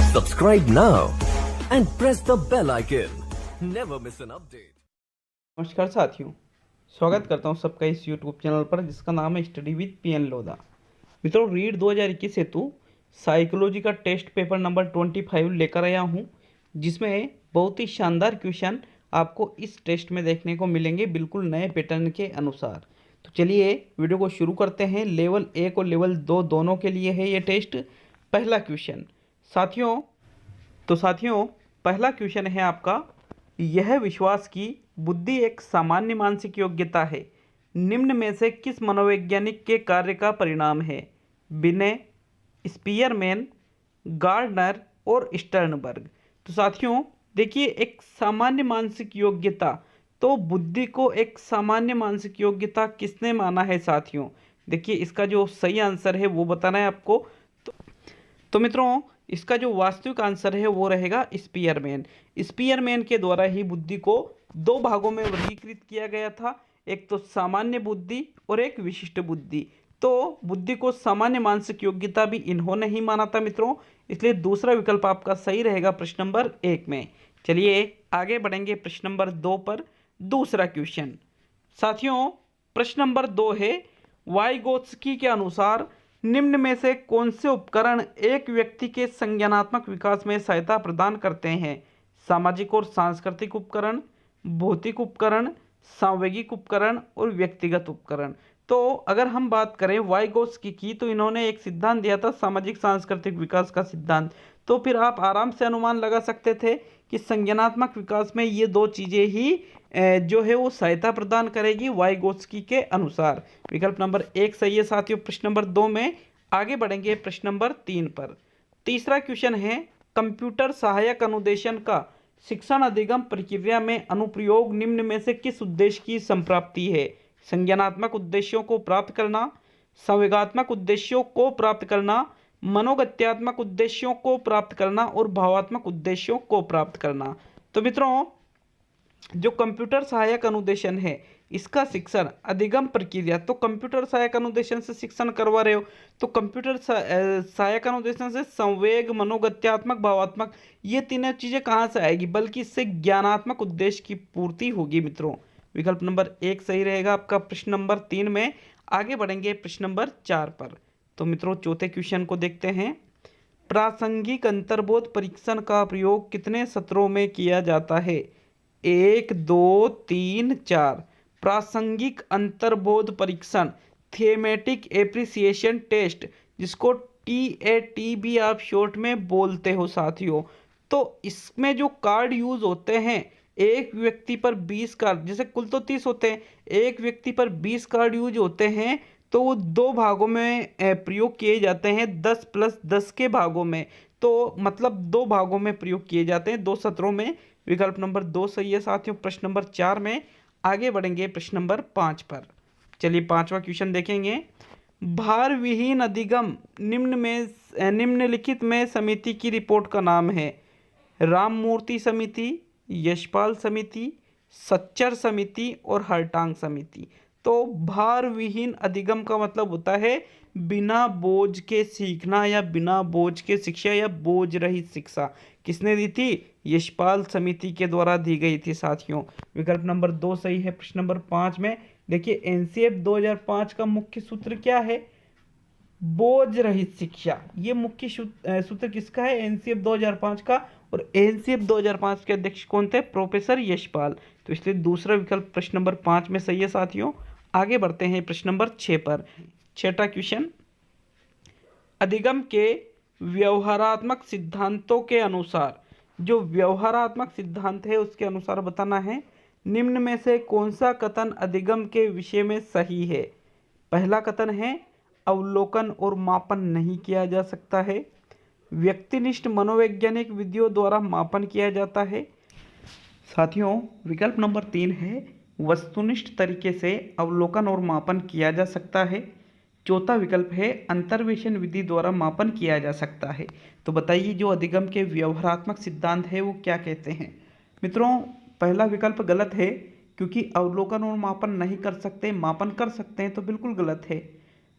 Subscribe now and press the bell icon. Never miss an update. नमस्कार साथियों, स्वागत करता हूं सबका इस YouTube चैनल पर जिसका नाम है स्टडी विद पीएन लोधा। मित्रों, रीड 2021 हेतु साइकोलॉजी का टेस्ट पेपर नंबर 25 लेकर आया हूं, जिसमें बहुत ही शानदार क्वेश्चन आपको इस टेस्ट में देखने को मिलेंगे, बिल्कुल नए पैटर्न के अनुसार। तो चलिए वीडियो को शुरू करते हैं। लेवल 1 और लेवल 2 दोनों के लिए है ये टेस्ट। पहला क्वेश्चन साथियों पहला क्वेश्चन है आपका, यह विश्वास की बुद्धि एक सामान्य मानसिक योग्यता है, निम्न में से किस मनोवैज्ञानिक के कार्य का परिणाम है? बिने, स्पीयरमैन, गार्डनर और स्टर्नबर्ग। तो साथियों देखिए, एक सामान्य मानसिक योग्यता, तो बुद्धि को एक सामान्य मानसिक योग्यता किसने माना है साथियों? देखिए, इसका जो सही आंसर है वो बताना है आपको। तो मित्रों, इसका जो वास्तविक आंसर है वो रहेगा स्पीयरमैन। स्पीयरमैन के द्वारा ही बुद्धि को दो भागों में वर्गीकृत किया गया था, एक तो सामान्य बुद्धि और एक विशिष्ट बुद्धि। तो बुद्धि को सामान्य मानसिक योग्यता भी इन्होंने ही माना था मित्रों, इसलिए दूसरा विकल्प आपका सही रहेगा प्रश्न नंबर 1 में। चलिए आगे बढ़ेंगे प्रश्न नंबर 2 पर। दूसरा क्वेश्चन साथियों, प्रश्न नंबर 2 है, वाइगोत्स्की के अनुसार निम्न में से कौन से उपकरण एक व्यक्ति के संज्ञानात्मक विकास में सहायता प्रदान करते हैं? सामाजिक और सांस्कृतिक उपकरण, भौतिक उपकरण, सांवेगिक उपकरण और व्यक्तिगत उपकरण। तो अगर हम बात करें वाइगोत्स्की की, तो इन्होंने एक सिद्धांत दिया था सामाजिक सांस्कृतिक विकास का सिद्धांत। तो फिर आप आराम से अनुमान लगा सकते थे कि संज्ञानात्मक विकास में ये दो चीज़ें ही जो है वो सहायता प्रदान करेगी वाइगोत्स्की के अनुसार। विकल्प नंबर 1 सही है साथियों प्रश्न नंबर 2 में। आगे बढ़ेंगे प्रश्न नंबर 3 पर। तीसरा क्वेश्चन है, कंप्यूटर सहायक अनुदेशन का शिक्षण अधिगम प्रक्रिया में अनुप्रयोग निम्न में से किस उद्देश्य की संप्राप्ति है? संज्ञानात्मक उद्देश्यों को प्राप्त करना, संवेगात्मक उद्देश्यों को प्राप्त करना, मनोगत्यात्मक उद्देश्यों को प्राप्त करना और भावात्मक उद्देश्यों को प्राप्त करना। तो मित्रों, जो कंप्यूटर सहायक अनुदेशन है इसका शिक्षण अधिगम प्रक्रिया, तो कंप्यूटर सहायक अनुदेशन से शिक्षण करवा रहे हो, तो कंप्यूटर सहायक अनुदेशन से संवेग, मनोगत्यात्मक, भावात्मक, ये तीनों चीजें कहाँ से आएगी? बल्कि इससे ज्ञानात्मक उद्देश्य की पूर्ति होगी मित्रों। विकल्प नंबर 1 सही रहेगा आपका प्रश्न नंबर 3 में। आगे बढ़ेंगे प्रश्न नंबर 4 पर। तो मित्रों, चौथे क्वेश्चन को देखते हैं। प्रासंगिक अंतर्बोध परीक्षण का प्रयोग कितने सत्रों में किया जाता है? 1, 2, 3, 4। प्रासंगिक अंतर्बोध परीक्षण, थीमेटिक एप्रिसिएशन टेस्ट, जिसको TAT भी आप शॉर्ट में बोलते हो साथियों। तो इसमें जो कार्ड यूज होते हैं, एक व्यक्ति पर 20 कार्ड, जैसे कुल तो 30 होते हैं, एक व्यक्ति पर 20 कार्ड यूज होते हैं, तो वो दो भागों में प्रयोग किए जाते हैं, 10 + 10 के भागों में। तो मतलब दो भागों में प्रयोग किए जाते हैं, 2 सत्रों में। विकल्प नंबर 2 सही है साथियों प्रश्न नंबर 4 में। आगे बढ़ेंगे प्रश्न नंबर 5 पर। चलिए पांचवा क्वेश्चन देखेंगे। भार विहीन अधिगम निम्नलिखित में समिति की रिपोर्ट का नाम है? राममूर्ति समिति, यशपाल समिति, सच्चर समिति और हरटांग समिति। तो भार विहीन अधिगम का मतलब होता है बिना बोझ के सीखना या बिना बोझ के शिक्षा या बोझ रहित शिक्षा। किसने दी थी? यशपाल समिति के द्वारा दी गई थी साथियों। विकल्प नंबर 2 सही है प्रश्न नंबर 5 में। देखिए, एनसीएफ 2005 का मुख्य सूत्र क्या है? बोझ रहित शिक्षा। ये मुख्य सूत्र किसका है? एनसीएफ 2005 का। और एनसीएफ 2005 के अध्यक्ष कौन थे? प्रोफेसर यशपाल। तो इसलिए दूसरा विकल्प प्रश्न नंबर 5 में सही है साथियों। आगे बढ़ते हैं प्रश्न नंबर 6 पर। छठा क्वेश्चन, अधिगम के व्यवहारात्मक सिद्धांतों के अनुसार, जो व्यवहारात्मक सिद्धांत है उसके अनुसार बताना है, निम्न में से कौन सा कथन अधिगम के विषय में सही है? पहला कथन है, अवलोकन और मापन नहीं किया जा सकता है। व्यक्तिनिष्ठ मनोवैज्ञानिक विधियों द्वारा मापन किया जाता है। साथियों, विकल्प नंबर 3 है, वस्तुनिष्ठ तरीके से अवलोकन और मापन किया जा सकता है। चौथा विकल्प है, अंतर्वेशन विधि द्वारा मापन किया जा सकता है। तो बताइए, जो अधिगम के व्यवहारात्मक सिद्धांत है वो क्या कहते हैं? मित्रों, पहला विकल्प गलत है, क्योंकि अवलोकन और मापन नहीं कर सकते, मापन कर सकते हैं, तो बिल्कुल गलत है।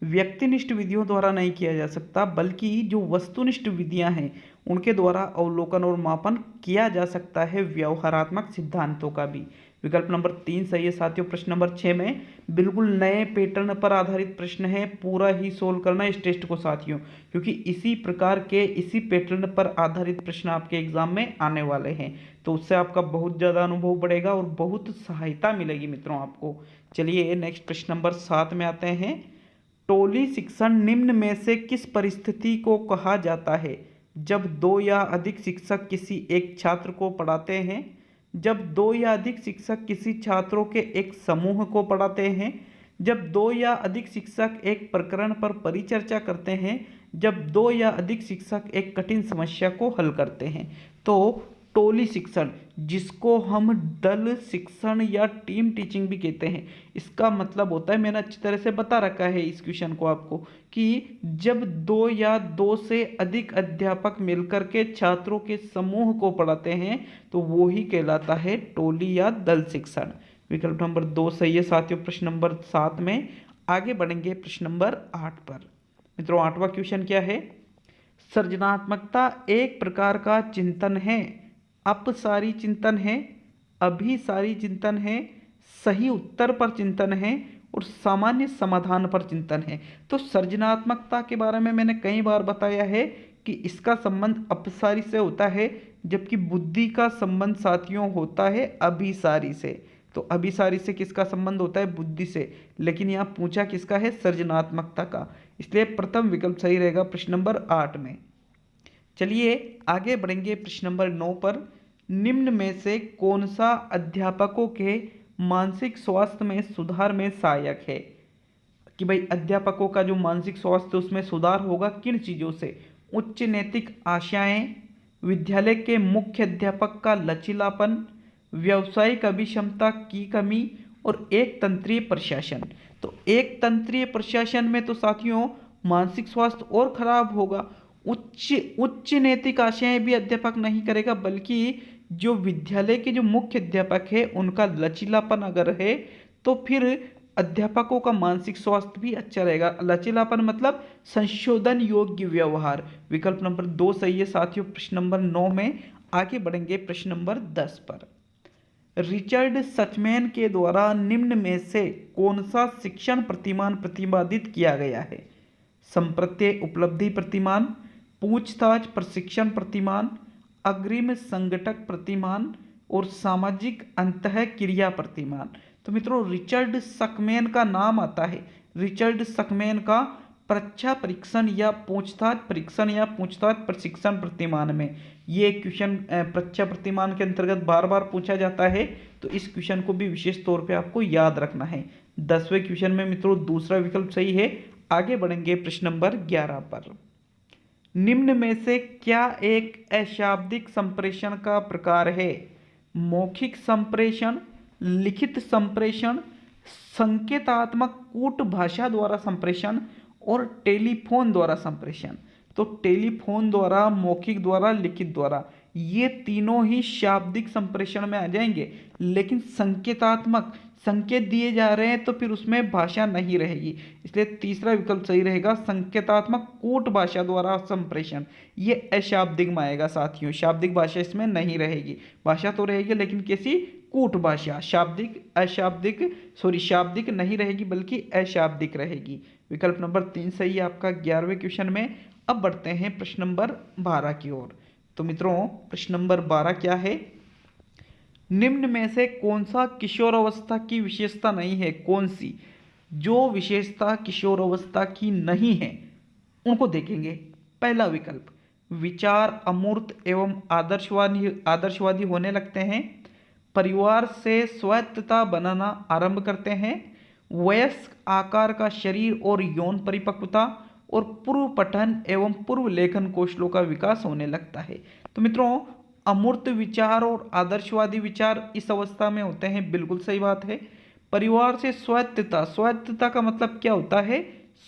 व्यक्तिनिष्ठ विधियों द्वारा नहीं किया जा सकता, बल्कि जो वस्तुनिष्ठ विधियां हैं उनके द्वारा अवलोकन और मापन किया जा सकता है व्यवहारात्मक सिद्धांतों का भी। विकल्प नंबर 3 सही है साथियों। प्रश्न नंबर 6 में बिल्कुल नए पैटर्न पर आधारित प्रश्न है, पूरा ही सोल्व करना इस टेस्ट को साथियों, क्योंकि इसी प्रकार के इसी पैटर्न पर आधारित प्रश्न आपके एग्जाम में आने वाले हैं, तो उससे आपका बहुत ज़्यादा अनुभव बढ़ेगा और बहुत सहायता मिलेगी मित्रों आपको। चलिए नेक्स्ट प्रश्न नंबर 7 में आते हैं। टोली शिक्षण निम्न में से किस परिस्थिति को कहा जाता है? जब दो या अधिक शिक्षक किसी एक छात्र को पढ़ाते हैं, जब दो या अधिक शिक्षक किसी छात्रों के एक समूह को पढ़ाते हैं, जब दो या अधिक शिक्षक एक प्रकरण पर परिचर्चा करते हैं, जब दो या अधिक शिक्षक एक कठिन समस्या को हल करते हैं। तो टोली शिक्षण, जिसको हम दल शिक्षण या टीम टीचिंग भी कहते हैं, इसका मतलब होता है, मैंने अच्छी तरह से बता रखा है इस क्वेश्चन को आपको, कि जब दो या दो से अधिक अध्यापक मिलकर के छात्रों के समूह को पढ़ाते हैं तो वो ही कहलाता है टोली या दल शिक्षण। विकल्प नंबर 2 सही है साथियों। प्रश्न नंबर 7 में आगे बढ़ेंगे प्रश्न नंबर 8 पर। मित्रों 8वां क्वेश्चन क्या है? सृजनात्मकता एक प्रकार का चिंतन है, अपसारी चिंतन है, अभिसारी चिंतन है, सही उत्तर पर चिंतन है और सामान्य समाधान पर चिंतन है। तो सृजनात्मकता के बारे में मैंने कई बार बताया है कि इसका संबंध अपसारी से होता है, जबकि बुद्धि का संबंध साथियों होता है अभिसारी से। तो अभिसारी से किसका संबंध होता है? बुद्धि से। लेकिन यहाँ पूछा किसका है? सृजनात्मकता का। इसलिए प्रथम विकल्प सही रहेगा प्रश्न नंबर 8 में। चलिए आगे बढ़ेंगे प्रश्न नंबर 9 पर। निम्न में से कौन सा अध्यापकों के मानसिक स्वास्थ्य में सुधार में सहायक है? कि भाई अध्यापकों का जो मानसिक स्वास्थ्य उसमें सुधार होगा किन चीज़ों से? उच्च नैतिक आशाएं, विद्यालय के मुख्य अध्यापक का लचीलापन, व्यावसायिक अभिक्षमता की कमी और एक तंत्रीय प्रशासन। तो एक तंत्रीय प्रशासन में तो साथियों मानसिक स्वास्थ्य और खराब होगा। उच्च नैतिक आशय भी अध्यापक नहीं करेगा, बल्कि जो विद्यालय के जो मुख्य अध्यापक है उनका लचीलापन अगर है तो फिर अध्यापकों का मानसिक स्वास्थ्य भी अच्छा रहेगा। लचीलापन मतलब संशोधन योग्य व्यवहार। विकल्प नंबर 2 सही है साथियों। प्रश्न नंबर 9 में आगे बढ़ेंगे प्रश्न नंबर 10 पर। रिचर्ड सचमैन के द्वारा निम्न में से कौन सा शिक्षण प्रतिमान प्रतिपादित किया गया है? संप्रत्यय उपलब्धि प्रतिमान, पूछताछ प्रशिक्षण प्रतिमान, अग्रिम संगठक प्रतिमान और सामाजिक अंतः क्रिया प्रतिमान। तो मित्रों रिचर्ड सकमैन का नाम आता है। रिचर्ड सकमैन का परीक्षा परीक्षण या पूछताछ परीक्षण या पूछताछ प्रशिक्षण प्रतिमान में ये क्वेश्चन परीक्षा प्रतिमान के अंतर्गत बार बार पूछा जाता है, तो इस क्वेश्चन को भी विशेष तौर पे आपको याद रखना है। 10वें क्वेश्चन में मित्रों दूसरा विकल्प सही है। आगे बढ़ेंगे प्रश्न नंबर 11 पर। निम्न में से क्या एक अशाब्दिक संप्रेषण का प्रकार है? मौखिक संप्रेषण, लिखित संप्रेषण, संकेतात्मक कूट भाषा द्वारा संप्रेषण और टेलीफोन द्वारा संप्रेषण। तो टेलीफोन द्वारा, मौखिक द्वारा, लिखित द्वारा, ये तीनों ही शाब्दिक संप्रेषण में आ जाएंगे। लेकिन संकेतात्मक, संकेत दिए जा रहे हैं तो फिर उसमें भाषा नहीं रहेगी, इसलिए तीसरा विकल्प सही रहेगा। संकेतात्मक कूट भाषा द्वारा संप्रेषण ये अशाब्दिक में आएगा साथियों। शाब्दिक भाषा इसमें नहीं रहेगी, भाषा तो रहेगी लेकिन कैसी? कूट भाषा। शाब्दिक नहीं रहेगी बल्कि अशाब्दिक रहेगी। विकल्प नंबर 3 सही है आपका 11वें क्वेश्चन में। अब बढ़ते हैं प्रश्न नंबर 12 की ओर। तो मित्रों प्रश्न नंबर 12 क्या है? निम्न में से कौन सा किशोरावस्था की विशेषता नहीं है? कौन सी जो विशेषता किशोरावस्था की नहीं है उनको देखेंगे। पहला विकल्प, विचार अमूर्त एवं आदर्शवादी होने लगते हैं, परिवार से स्वायत्तता बनाना आरंभ करते हैं, वयस्क आकार का शरीर और यौन परिपक्वता और पूर्व पठन एवं पूर्व लेखन कौशलों का विकास होने लगता है। तो मित्रों अमूर्त विचार और आदर्शवादी विचार इस अवस्था में होते हैं, बिल्कुल सही बात है। परिवार से स्वायत्तता, स्वायत्तता का मतलब क्या होता है?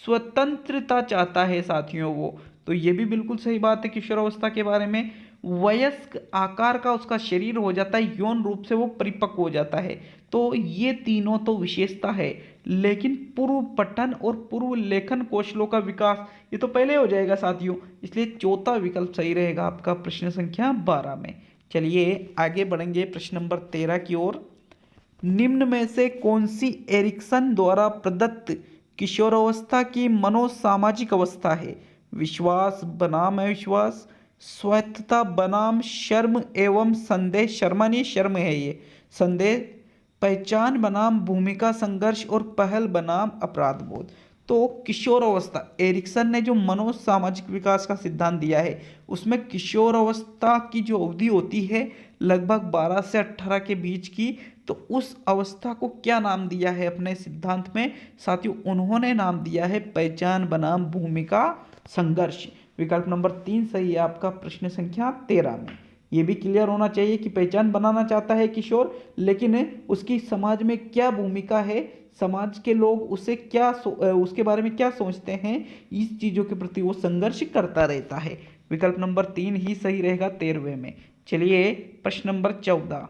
स्वतंत्रता चाहता है साथियों वो, तो ये भी बिल्कुल सही बात है किशोरावस्था के बारे में। वयस्क आकार का उसका शरीर हो जाता है, यौन रूप से वो परिपक्व हो जाता है। तो ये तीनों तो विशेषता है, लेकिन पूर्व पठन और पूर्व लेखन कौशलों का विकास ये तो पहले हो जाएगा साथियों, इसलिए चौथा विकल्प सही रहेगा आपका प्रश्न संख्या 12 में। चलिए आगे बढ़ेंगे प्रश्न नंबर 13 की ओर। निम्न में से कौन सी एरिक्सन द्वारा प्रदत्त किशोरावस्था की मनोसामाजिक अवस्था है? विश्वास बनाम अविश्वास, स्वायत्तता बनाम शर्म एवं संदेह, शर्मा नहीं शर्म है ये, संदेह, पहचान बनाम भूमिका संघर्ष और पहल बनाम अपराध बोध। तो किशोर अवस्था, एरिक्सन ने जो मनोसामाजिक विकास का सिद्धांत दिया है उसमें किशोर अवस्था की जो अवधि होती है लगभग 12 से 18 के बीच की, तो उस अवस्था को क्या नाम दिया है अपने सिद्धांत में साथियों? उन्होंने नाम दिया है पहचान बनाम भूमिका संघर्ष। विकल्प नंबर 3 सही है आपका प्रश्न संख्या 13 में। ये भी क्लियर होना चाहिए कि पहचान बनाना चाहता है किशोर, लेकिन उसकी समाज में क्या भूमिका है, समाज के लोग उसे क्या उसके बारे में क्या सोचते हैं, इस चीज़ों के प्रति वो संघर्ष करता रहता है। विकल्प नंबर 3 ही सही रहेगा 13वें में। चलिए प्रश्न नंबर 14।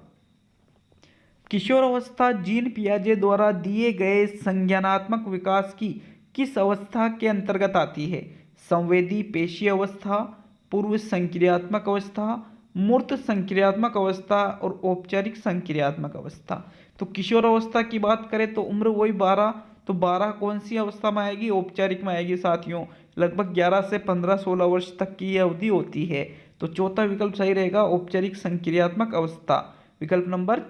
किशोरावस्था जीन पियाजे द्वारा दिए गए संज्ञानात्मक विकास की किस अवस्था के अंतर्गत आती है? संवेदी पेशी अवस्था, पूर्व संक्रियात्मक अवस्था, मूर्त संक्रियात्मक अवस्था और औपचारिक संक्रियात्मक अवस्था। तो किशोर अवस्था की बात करें तो उम्र वही 12, तो 12 कौन सी अवस्था में आएगी? औपचारिक में आएगी साथियों। लगभग 11 से 15-16 वर्ष तक की यह अवधि होती है। तो चौथा विकल्प सही रहेगा औपचारिक संक्रियात्मक अवस्था। विकल्प नंबर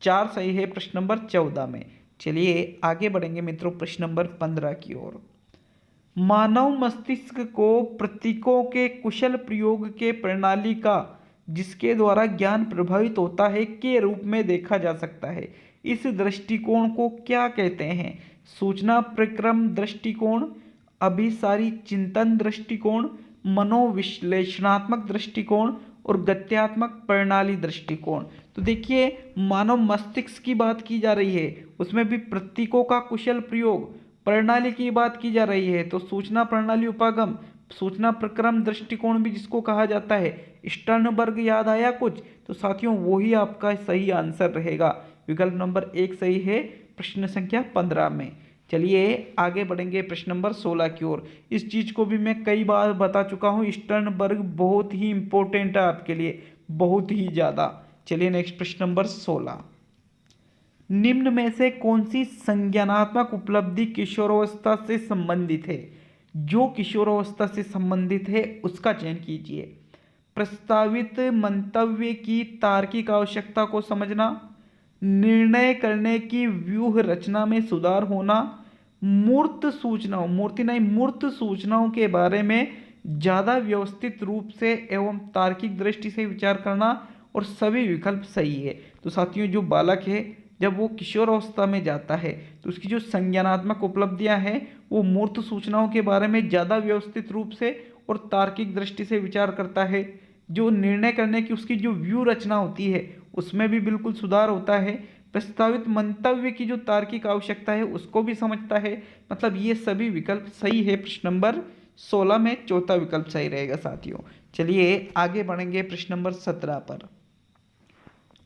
4 सही है प्रश्न नंबर 14 में। चलिए आगे बढ़ेंगे मित्रों प्रश्न नंबर 15 की ओर। मानव मस्तिष्क को प्रतीकों के कुशल प्रयोग के प्रणाली का जिसके द्वारा ज्ञान प्रभावित होता है के रूप में देखा जा सकता है। इस दृष्टिकोण को क्या कहते हैं? सूचना प्रक्रम दृष्टिकोण, अभिसारी चिंतन दृष्टिकोण, मनोविश्लेषणात्मक दृष्टिकोण और गत्यात्मक प्रणाली दृष्टिकोण। तो देखिए मानव मस्तिष्क की बात की जा रही है, उसमें भी प्रतीकों का कुशल प्रयोग, प्रणाली की बात की जा रही है। तो सूचना प्रणाली उपागम, सूचना प्रक्रम दृष्टिकोण भी जिसको कहा जाता है, स्टर्नबर्ग याद आया कुछ? तो साथियों वही आपका सही आंसर रहेगा। विकल्प नंबर 1 सही है प्रश्न संख्या 15 में। चलिए आगे बढ़ेंगे प्रश्न नंबर 16 की ओर। इस चीज को भी मैं कई बार बता चुका हूँ, स्टर्नबर्ग बहुत ही इंपॉर्टेंट है आपके लिए, बहुत ही ज्यादा। चलिए नेक्स्ट प्रश्न नंबर 16। निम्न में से कौन सी संज्ञानात्मक उपलब्धि किशोरावस्था से संबंधित है? जो किशोरावस्था से संबंधित है उसका चयन कीजिए। प्रस्तावित मंतव्य की तार्किक आवश्यकता को समझना, निर्णय करने की व्यूह रचना में सुधार होना, मूर्त सूचनाओं, मूर्ति नहीं मूर्त सूचनाओं के बारे में ज़्यादा व्यवस्थित रूप से एवं तार्किक दृष्टि से विचार करना, और सभी विकल्प सही है। तो साथियों जो बालक है जब वो किशोरावस्था में जाता है तो उसकी जो संज्ञानात्मक उपलब्धियां हैं वो मूर्त सूचनाओं के बारे में ज़्यादा व्यवस्थित रूप से और तार्किक दृष्टि से विचार करता है। जो निर्णय करने की उसकी जो व्यू रचना होती है उसमें भी बिल्कुल सुधार होता है। प्रस्तावित मंतव्य की जो तार्किक आवश्यकता है उसको भी समझता है। मतलब ये सभी विकल्प सही है प्रश्न नंबर 16 में, चौथा विकल्प सही रहेगा साथियों। चलिए आगे बढ़ेंगे प्रश्न नंबर 17 पर।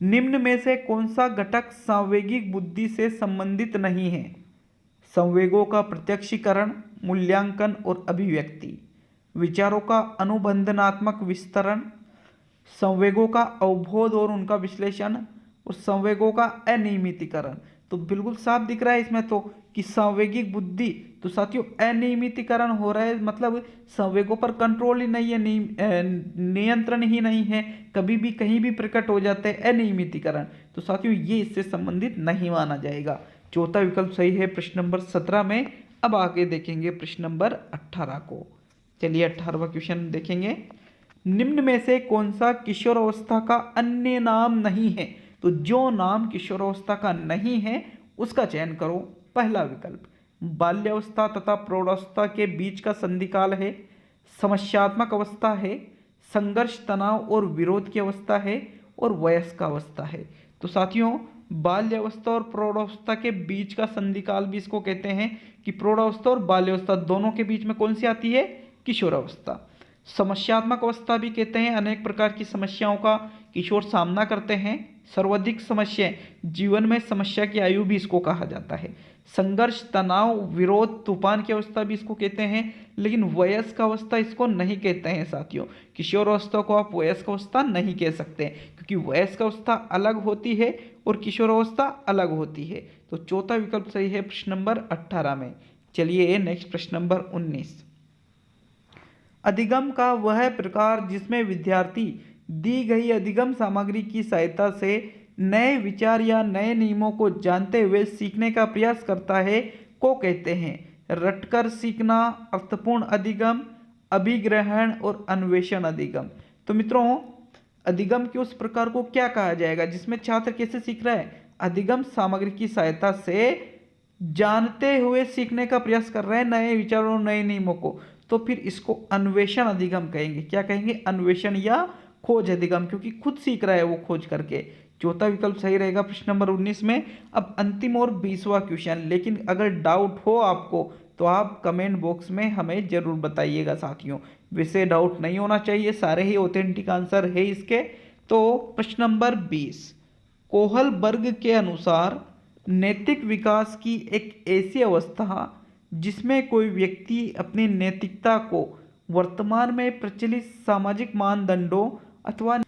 निम्न में से कौन सा घटक सांवेगिक बुद्धि से संबंधित नहीं है? संवेगों का प्रत्यक्षीकरण, मूल्यांकन और अभिव्यक्ति, विचारों का अनुबंधनात्मक विस्तरण, संवेगों का अवबोध और उनका विश्लेषण, और संवेगों का अनियमितीकरण। तो बिल्कुल साफ दिख रहा है इसमें तो कि सांवेगिक बुद्धि, तो साथियों अनियमितीकरण हो रहा है, मतलब संवेगों पर कंट्रोल ही नहीं है, नियंत्रण ही नहीं है, कभी भी कहीं भी प्रकट हो जाते हैं, अनियमितीकरण। तो साथियों ये इससे संबंधित नहीं माना जाएगा। चौथा विकल्प सही है प्रश्न नंबर 17 में। अब आगे देखेंगे प्रश्न नंबर 18 को। चलिए 18वां क्वेश्चन देखेंगे। निम्न में से कौन सा किशोरावस्था का अन्य नाम नहीं है? तो जो नाम किशोरावस्था का नहीं है उसका चयन करो। पहला विकल्प बाल्यावस्था तथा प्रौढ़ावस्था के बीच का संधिकाल है, समस्यात्मक अवस्था है, संघर्ष तनाव और विरोध की अवस्था है, और वयस्क अवस्था है। तो साथियों बाल्यावस्था और प्रौढ़ावस्था के बीच का संधिकाल भी इसको कहते हैं कि प्रौढ़ावस्था और बाल्यावस्था दोनों के बीच में कौन सी आती है? किशोरावस्था। समस्यात्मक अवस्था भी कहते हैं, अनेक प्रकार की समस्याओं का किशोर सामना करते हैं। सर्वाधिक समस्याएं, जीवन में समस्या की आयु भी इसको कहा जाता है। संघर्ष, तनाव, विरोध, तूफान की अवस्था भी इसको कहते हैं, लेकिन वयस्क अवस्था इसको नहीं कहते हैं साथियों। किशोर अवस्था को आप वयस्क अवस्था नहीं कह सकते, क्योंकि वयस्क अवस्था अलग होती है और किशोर अवस्था अलग होती है। तो चौथा विकल्प सही है प्रश्न नंबर 18 में। चलिए नेक्स्ट प्रश्न नंबर 19। अधिगम का वह प्रकार जिसमें विद्यार्थी दी गई अधिगम सामग्री की सहायता से नए विचार या नए नियमों को जानते हुए सीखने का प्रयास करता है को कहते हैं। रटकर सीखना, अर्थपूर्ण अधिगम, अभिग्रहण और अन्वेषण अधिगम। तो मित्रों, अधिगम के उस प्रकार को क्या कहा जाएगा जिसमें छात्र कैसे सीख रहा है? अधिगम सामग्री की सहायता से जानते हुए सीखने का प्रयास कर रहे हैं नए विचारों और नए नियमों को, तो फिर इसको अन्वेषण अधिगम कहेंगे। क्या कहेंगे? अन्वेषण या खोज अधिगम, क्योंकि खुद सीख रहा है वो खोज करके। चौथा विकल्प सही रहेगा प्रश्न नंबर 19 में। अब अंतिम और 20वां क्वेश्चन, लेकिन अगर डाउट हो आपको तो आप कमेंट बॉक्स में हमें जरूर बताइएगा साथियों। वैसे डाउट नहीं होना चाहिए, सारे ही ऑथेंटिक आंसर है इसके। तो प्रश्न नंबर 20, कोहलबर्ग के अनुसार नैतिक विकास की एक ऐसी अवस्था जिसमें कोई व्यक्ति अपनी नैतिकता को वर्तमान में प्रचलित सामाजिक मानदंडों अथवा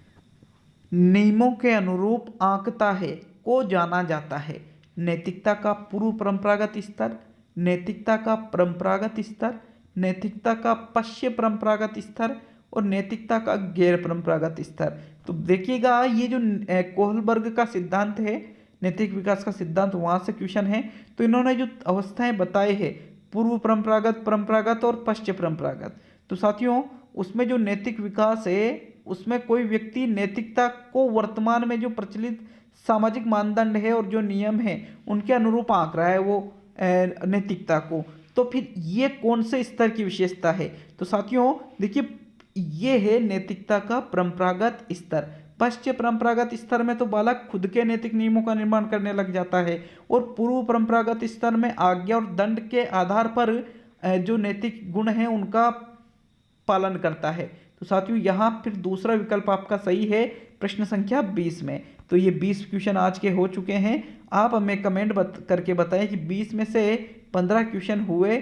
नियमों के अनुरूप आंकता है को जाना जाता है। नैतिकता का पूर्व परंपरागत स्तर, नैतिकता का परंपरागत स्तर, नैतिकता का पश्चिम परंपरागत स्तर और नैतिकता का गैर परंपरागत स्तर। तो देखिएगा, ये जो कोहलबर्ग का सिद्धांत है, नैतिक विकास का सिद्धांत, वहाँ से क्वेश्चन है। तो इन्होंने जो अवस्थाएं बताए हैं, पूर्व परंपरागत, परंपरागत और पश्चिम परंपरागत। तो साथियों, उसमें जो नैतिक विकास है उसमें कोई व्यक्ति नैतिकता को वर्तमान में जो प्रचलित सामाजिक मानदंड है और जो नियम है उनके अनुरूप आंक रहा है वो नैतिकता को। तो फिर ये कौन से स्तर की विशेषता है? तो साथियों देखिए, ये है नैतिकता का परंपरागत स्तर। पश्चिम परंपरागत स्तर में तो बालक खुद के नैतिक नियमों का निर्माण करने लग जाता है, और पूर्व परंपरागत स्तर में आज्ञा और दंड के आधार पर जो नैतिक गुण हैं उनका पालन करता है। तो साथियों, यहाँ फिर दूसरा विकल्प आपका सही है प्रश्न संख्या 20 में। तो ये 20 क्वेश्चन आज के हो चुके हैं। आप हमें कमेंट करके बताएं कि 20 में से 15 क्वेश्चन हुए,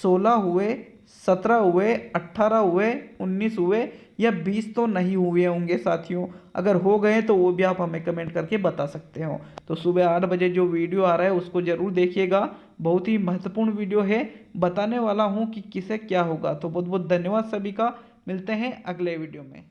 16 हुए, 17 हुए, 18 हुए, 19 हुए या 20 तो नहीं हुए होंगे साथियों। अगर हो गए तो वो भी आप हमें कमेंट करके बता सकते हो। तो सुबह 8 बजे जो वीडियो आ रहा है उसको जरूर देखिएगा, बहुत ही महत्वपूर्ण वीडियो है, बताने वाला हूँ कि किसे क्या होगा। तो बहुत बहुत धन्यवाद सभी का, मिलते हैं अगले वीडियो में।